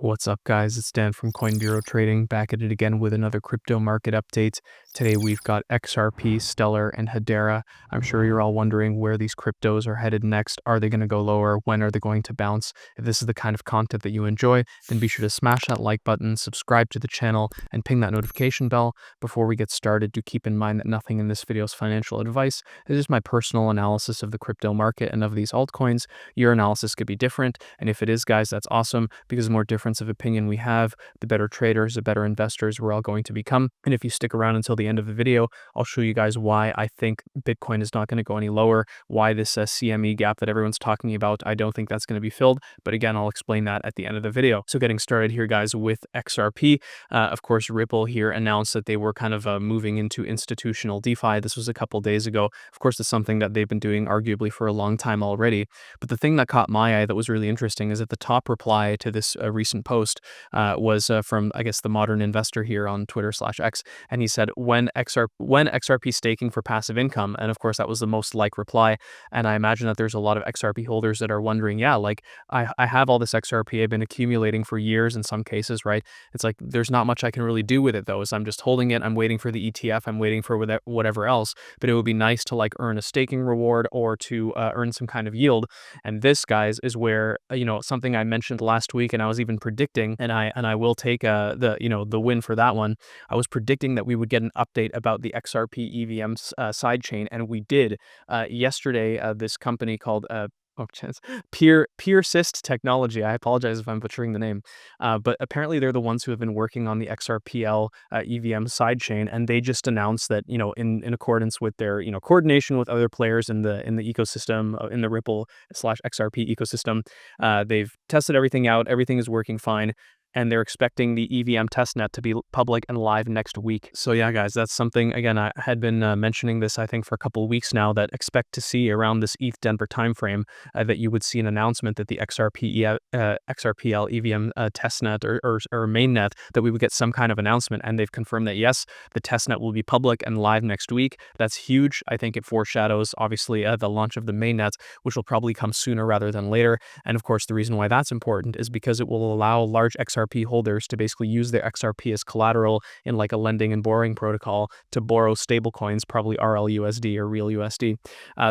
What's up, guys? It's Dan from Coin Bureau Trading, back at it again with another crypto market update. Today we've got XRP, Stellar, and Hedera. I'm sure you're all wondering where these cryptos are headed next. Are they going to go lower? When are they going to bounce? If this is the kind of content that you enjoy, then be sure to smash that like button, subscribe to the channel, and ping that notification bell. Before we get started, do keep in mind that nothing in this video is financial advice. This is my personal analysis of the crypto market and of these altcoins. Your analysis could be different, and if it is, guys, that's awesome, because the more difference of opinion we have, the better traders, the better investors we're all going to become. And if you stick around until the end of the video, I'll show you guys why I think Bitcoin is not going to go any lower, why this CME gap that everyone's talking about, I don't think that's going to be filled. But again, I'll explain that at the end of the video. So getting started here, guys, with XRP. Of course, Ripple here announced that they were kind of moving into institutional DeFi. This was a couple days ago. Of course, it's something that they've been doing arguably for a long time already. But the thing that caught my eye that was really interesting is that the top reply to this recent post was from, I guess, the modern investor here on Twitter/X, and he said, when XRP staking for passive income. And of course, that was the most liked reply. And I imagine that there's a lot of XRP holders that are wondering, yeah, like I have all this XRP I've been accumulating for years in some cases, right? It's like there's not much I can really do with it though, so I'm just holding it. I'm waiting for the ETF. I'm waiting for whatever else. But it would be nice to like earn a staking reward or to earn some kind of yield. And this, guys, is where something I mentioned last week, and I was even predicting, and I will take the win for that one. I was predicting that we would get an update about the XRP EVM sidechain, and we did yesterday. This company called Persist Technology. I apologize if I'm butchering the name, but apparently they're the ones who have been working on the XRPL EVM sidechain, and they just announced that in accordance with their coordination with other players in the ecosystem, in the Ripple/XRP ecosystem, they've tested everything out. Everything is working fine. And they're expecting the EVM testnet to be public and live next week. So yeah, guys, that's something, again, I had been mentioning this, I think, for a couple of weeks now, that expect to see around this ETH Denver timeframe that you would see an announcement that the XRPL EVM testnet or mainnet, that we would get some kind of announcement. And they've confirmed that, yes, the testnet will be public and live next week. That's huge. I think it foreshadows, obviously, the launch of the mainnet, which will probably come sooner rather than later. And of course, the reason why that's important is because it will allow large XRP holders to basically use their XRP as collateral in like a lending and borrowing protocol to borrow stablecoins, probably RLUSD or Real USD,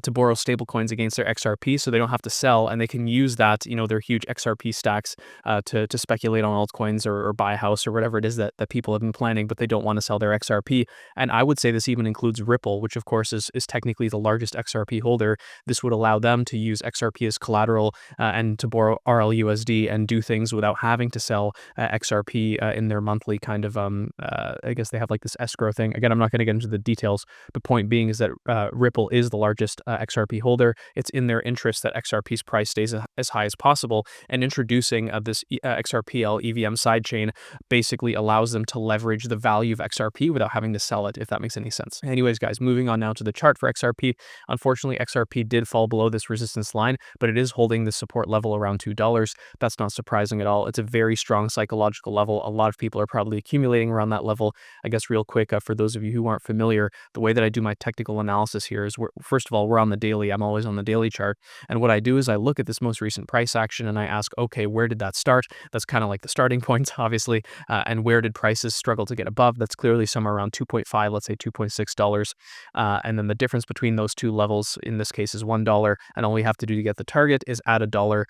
to borrow stablecoins against their XRP, so they don't have to sell, and they can use that, their huge XRP stacks to speculate on altcoins or buy a house or whatever it is that people have been planning, but they don't want to sell their XRP. And I would say this even includes Ripple, which of course is technically the largest XRP holder. This would allow them to use XRP as collateral and to borrow RLUSD and do things without having to sell XRP in their monthly kind of I guess they have like this escrow thing. Again, I'm not going to get into the details, but point being is that Ripple is the largest XRP holder. It's in their interest that XRP's price stays as high as possible, and introducing this XRPL EVM sidechain basically allows them to leverage the value of XRP without having to sell it, if that makes any sense. Anyways, guys, moving on now to the chart for XRP. Unfortunately, XRP did fall below this resistance line, but it is holding the support level around $2. That's not surprising at all. It's a very strong psychological level. A lot of people are probably accumulating around that level. I guess real quick, for those of you who aren't familiar, the way that I do my technical analysis here is, first of all, we're on the daily. I'm always on the daily chart. And what I do is I look at this most recent price action and I ask, okay, where did that start? That's kind of like the starting point, obviously. And where did prices struggle to get above? That's clearly somewhere around 2.5, let's say $2.6. And then the difference between those two levels in this case is $1. And all we have to do to get the target is add $1.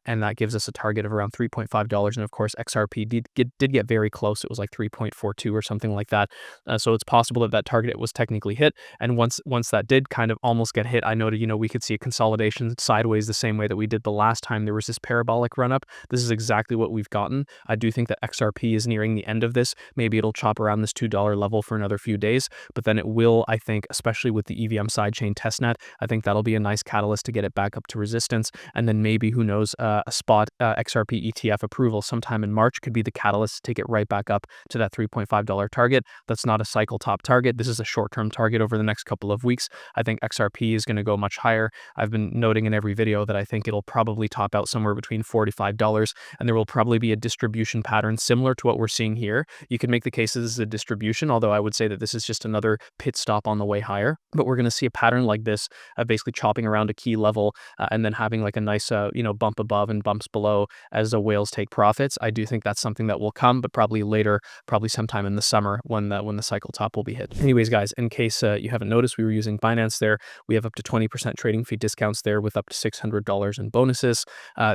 And that gives us a target of around $3.5. And of course, XRP did get very close. It was like 3.42 or something like that. So it's possible that that target was technically hit. And once that did kind of almost get hit, I noted, we could see a consolidation sideways the same way that we did the last time there was this parabolic run up. This is exactly what we've gotten. I do think that XRP is nearing the end of this. Maybe it'll chop around this $2 level for another few days, but then it will, I think, especially with the EVM sidechain testnet, I think that'll be a nice catalyst to get it back up to resistance. And then maybe, who knows, a spot XRP ETF approval sometime in March could be the catalyst to take it right back up to that $3.5 target. That's not a cycle top target. This is a short-term target over the next couple of weeks. I think XRP is going to go much higher. I've been noting in every video that I think it'll probably top out somewhere between $4 to $5, and there will probably be a distribution pattern similar to what we're seeing here. You can make the case this is a distribution, although I would say that this is just another pit stop on the way higher. But we're going to see a pattern like this, basically chopping around a key level and then having like a nice bump above and bumps below as the whales take profits. I do think that's something that will come, but probably later, probably sometime in the summer when the cycle top will be hit. Anyways, guys, in case you haven't noticed, we were using Binance there. We have up to 20% trading fee discounts there with up to $600 in bonuses.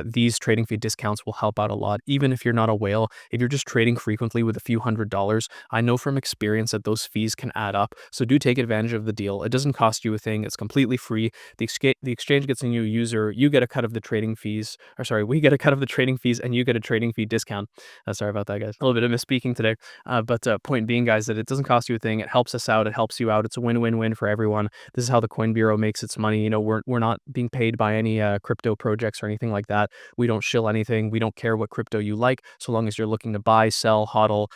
These trading fee discounts will help out a lot, even if you're not a whale. If you're just trading frequently with a few $100s, I know from experience that those fees can add up. So do take advantage of the deal. It doesn't cost you a thing. It's completely free. The exchange gets a new user. You get a cut of the trading fees. Or sorry, we get a cut of the trading fees, and you get a trading fee discount. Sorry about that, guys. A little bit of misspeaking today. But point being, guys, that it doesn't cost you a thing. It helps us out. It helps you out. It's a win-win-win for everyone. This is how the Coin Bureau makes its money. You know, we're not being paid by any crypto projects or anything like that. We don't shill anything. We don't care what crypto you like, so long as you're looking to buy, sell, hodl,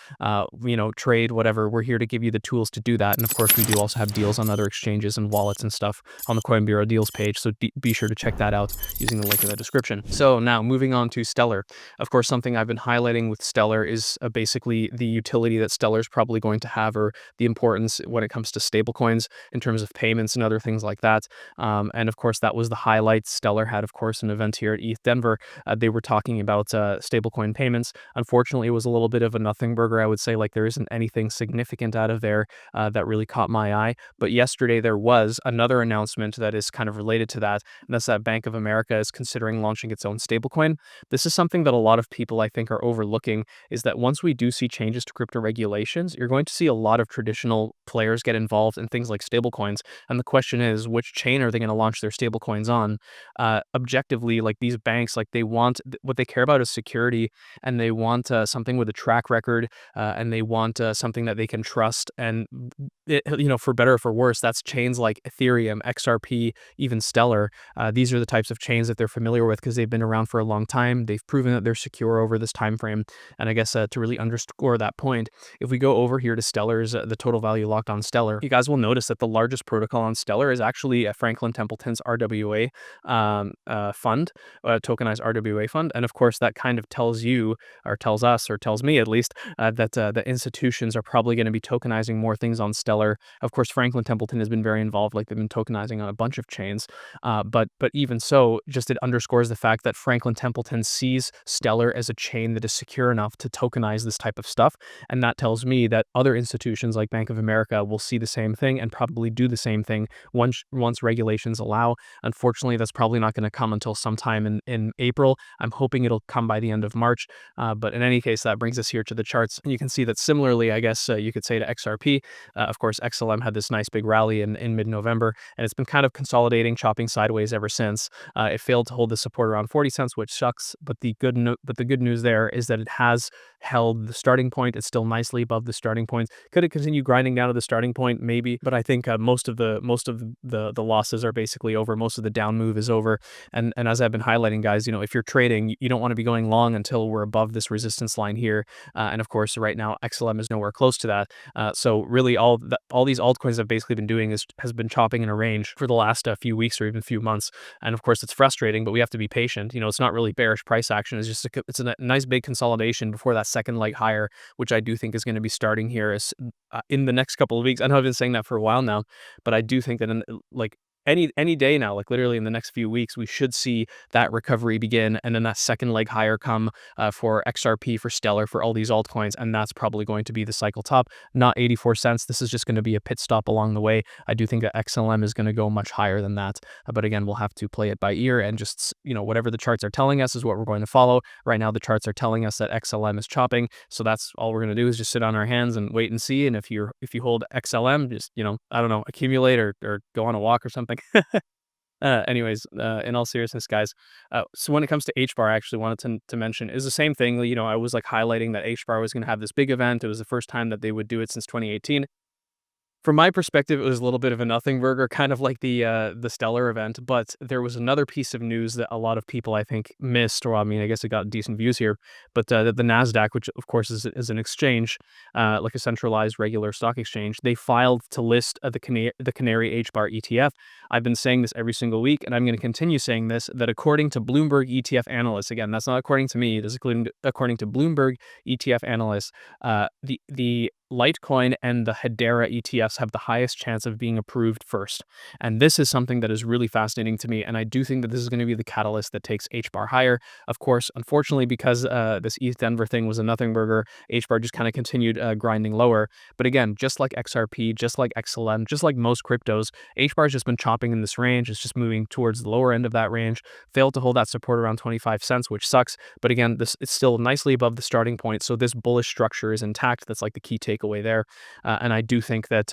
you know, trade, whatever. We're here to give you the tools to do that. And of course, we do also have deals on other exchanges and wallets and stuff on the Coin Bureau deals page. So be sure to check that out using the link in the description. So now moving on to Stellar. Of course, something I've been highlighting with Stellar is basically the utility that Stellar is probably going to have, or the importance when it comes to stablecoins in terms of payments and other things like that. And of course, that was the highlight. Stellar had, of course, an event here at ETH Denver. They were talking about stablecoin payments. Unfortunately, it was a little bit of a nothing burger. I would say, like, there isn't anything significant out of there that really caught my eye. But yesterday there was another announcement that is kind of related to that, and that's that Bank of America is considering launching its own stablecoin. This is something that a lot of people, I think, are overlooking, is that once we do see changes to crypto regulations, you're going to see a lot of traditional players get involved in things like stablecoins. And the question is, which chain are they going to launch their stablecoins on? Objectively, like, these banks, like, they want, what they care about is security, and they want something with a track record, and they want something that they can trust. And you know, for better or for worse, that's chains like Ethereum, XRP, even Stellar. These are the types of chains that they're familiar with because they've been around for a long time. They've proven that they're secure over this time frame. And I guess to really underscore that point, if we go over here to Stellar's, the total value locked on Stellar, you guys will notice that the largest protocol on Stellar is actually Franklin Templeton's RWA fund, tokenized RWA fund. And of course, that kind of tells you, or tells us, or tells me at least, that the institutions are probably going to be tokenizing more things on Stellar. Of course, Franklin Templeton has been very involved, like, they've been tokenizing on a bunch of chains. But even so, just it underscores the fact that Franklin Templeton sees Stellar as a chain that is secure enough to tokenize this type of stuff. And that tells me that other institutions like Bank of America will see the same thing and probably do the same thing once regulations allow. Unfortunately, that's probably not going to come until sometime in April. I'm hoping it'll come by the end of March. But in any case, that brings us here to the charts. And you can see that similarly, I guess you could say, to XRP, of course, XLM had this nice big rally in mid-November, and it's been kind of consolidating, chopping sideways ever since. It failed to hold the support around 40 cents, which sucks. But the good news there is that it has held the starting point. It's still nicely above the starting point. Could it continue grinding down to the starting point? Maybe. But I think most of the losses are basically over. Most of the down move is over. And as I've been highlighting, guys, you know, if you're trading, you don't want to be going long until we're above this resistance line here. And of course, right now, XLM is nowhere close to that. So really, all these altcoins have basically been doing has been chopping in a range for the last few weeks or even few months. And of course, it's frustrating, but we have to be patient. You know, it's not really bearish price action. It's just it's a nice big consolidation before that second leg higher, which I do think is going to be starting here in the next couple of weeks. I know I've been saying that for a while now, but I do think that any day now, like literally in the next few weeks, we should see that recovery begin, and then that second leg higher come for XRP, for Stellar, for all these altcoins, and that's probably going to be the cycle top, not 84 cents. This is just going to be a pit stop along the way. I do think that XLM is going to go much higher than that, but again, we'll have to play it by ear, and just, you know, whatever the charts are telling us is what we're going to follow. Right now, the charts are telling us that XLM is chopping, so that's all we're going to do is just sit on our hands and wait and see. And if you hold XLM, just, you know, I don't know, accumulate or go on a walk or something. Anyways, in all seriousness, guys, so when it comes to HBAR, I actually wanted to mention is the same thing. You know, I was like highlighting that HBAR was going to have this big event. It was the first time that they would do it since 2018. From my perspective, it was a little bit of a nothing burger, kind of like the Stellar event, but there was another piece of news that a lot of people, I think, missed, or I mean, I guess it got decent views here, but the NASDAQ, which of course is an exchange, like a centralized regular stock exchange, they filed to list the Canary HBAR ETF. I've been saying this every single week, and I'm going to continue saying this, that according to Bloomberg ETF analysts, again, that's not according to me, this is according to Bloomberg ETF analysts, the Litecoin and the Hedera ETFs have the highest chance of being approved first. And this is something that is really fascinating to me. And I do think that this is going to be the catalyst that takes HBAR higher. Of course, unfortunately, because this ETH Denver thing was a nothing burger, HBAR just kind of continued grinding lower. But again, just like XRP, just like XLM, just like most cryptos, HBAR has just been chopping in this range. It's just moving towards the lower end of that range, failed to hold that support around 25 cents, which sucks. But again, this it's still nicely above the starting point. So this bullish structure is intact. That's like the key takeaway there. And I do think that,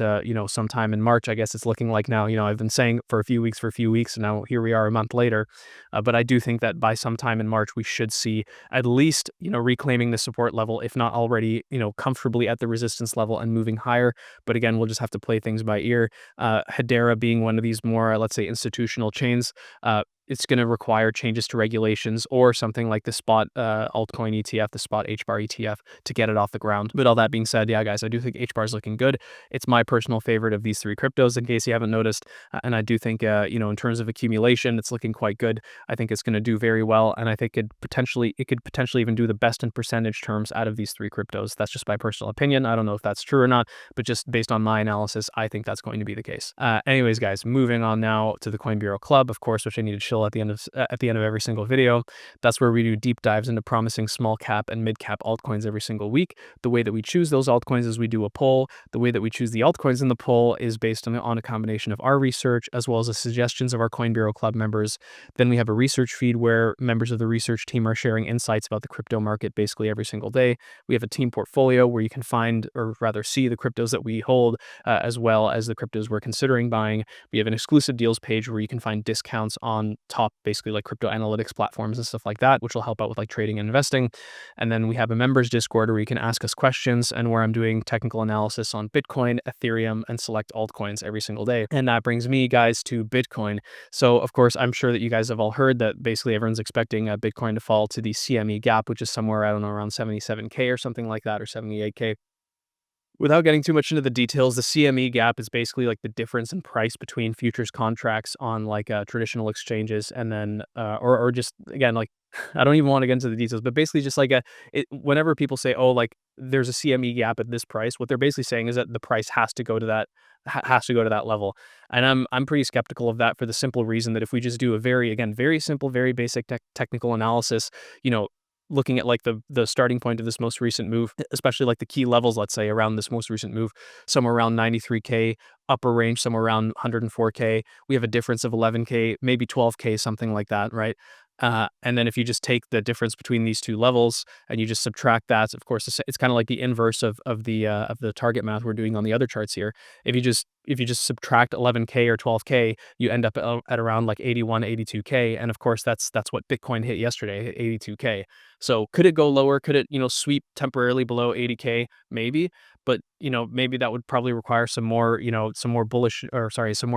sometime in March, I guess it's looking like now, I've been saying for a few weeks, and now here we are a month later. But I do think that by sometime in March, we should see at least, reclaiming the support level, if not already, comfortably at the resistance level and moving higher. But again, we'll just have to play things by ear. Hedera being one of these more, let's say, institutional chains, it's going to require changes to regulations or something like the spot altcoin ETF, the spot HBAR ETF, to get it off the ground. But all that being said, yeah, guys, I do think HBAR is looking good. It's my personal favorite of these three cryptos, in case you haven't noticed. And I do think, in terms of accumulation, it's looking quite good. I think it's going to do very well, and I think it could potentially even do the best in percentage terms out of these three cryptos. That's just my personal opinion. I don't know if that's true or not, but just based on my analysis, I think that's going to be the case. Anyways, guys, moving on now to the Coin Bureau Club, of course, which I need to chill at the end of every single video. That's where we do deep dives into promising small cap and mid cap altcoins every single week. The way that we choose those altcoins is we do a poll. The way that we choose the altcoins in the poll is based on a combination of our research as well as the suggestions of our Coin Bureau Club members. Then we have a research feed where members of the research team are sharing insights about the crypto market basically every single day. We have a team portfolio where you can find, or rather see, the cryptos that we hold, as well as the cryptos we're considering buying. We have an exclusive deals page where you can find discounts on top, basically like crypto analytics platforms and stuff like that, which will help out with like trading and investing. And then we have a members Discord where you can ask us questions, and where I'm doing technical analysis on Bitcoin, Ethereum, and select altcoins every single day. And that brings me, guys, to Bitcoin. So of course, I'm sure that you guys have all heard that basically everyone's expecting Bitcoin to fall to the CME Gap, which is somewhere, I don't know, around 77K or something like that, or 78K. Without getting too much into the details, the CME gap is basically like the difference in price between futures contracts on like traditional exchanges, and then or just, again, like, I don't even want to get into the details, but basically just like whenever people say, oh, like there's a CME gap at this price, what they're basically saying is that the price has to go to that level. And I'm pretty skeptical of that, for the simple reason that if we just do a very simple, very basic technical analysis, looking at like the starting point of this most recent move, especially like the key levels, let's say around this most recent move, somewhere around 93K, upper range somewhere around 104K. We have a difference of 11K, maybe 12K, something like that, right? And then if you just take the difference between these two levels and you just subtract that, of course, it's kind of like the inverse of the target math we're doing on the other charts here. If you just subtract 11K or 12K, you end up at around like 81, 82K. And of course, that's what Bitcoin hit yesterday, 82K. So could it go lower? Could it, sweep temporarily below 80K? Maybe. But, maybe that would probably require some more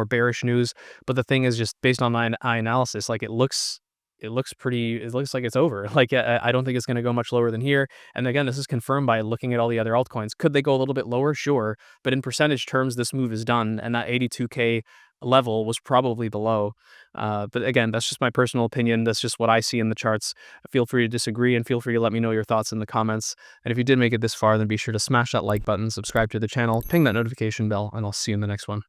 bearish news. But the thing is, just based on my analysis, like it looks like it's over. Like, I don't think it's going to go much lower than here. And again, this is confirmed by looking at all the other altcoins. Could they go a little bit lower? Sure. But in percentage terms, this move is done. And that 82K level was probably the low. But again, that's just my personal opinion. That's just what I see in the charts. Feel free to disagree, and feel free to let me know your thoughts in the comments. And if you did make it this far, then be sure to smash that like button, subscribe to the channel, ping that notification bell, and I'll see you in the next one.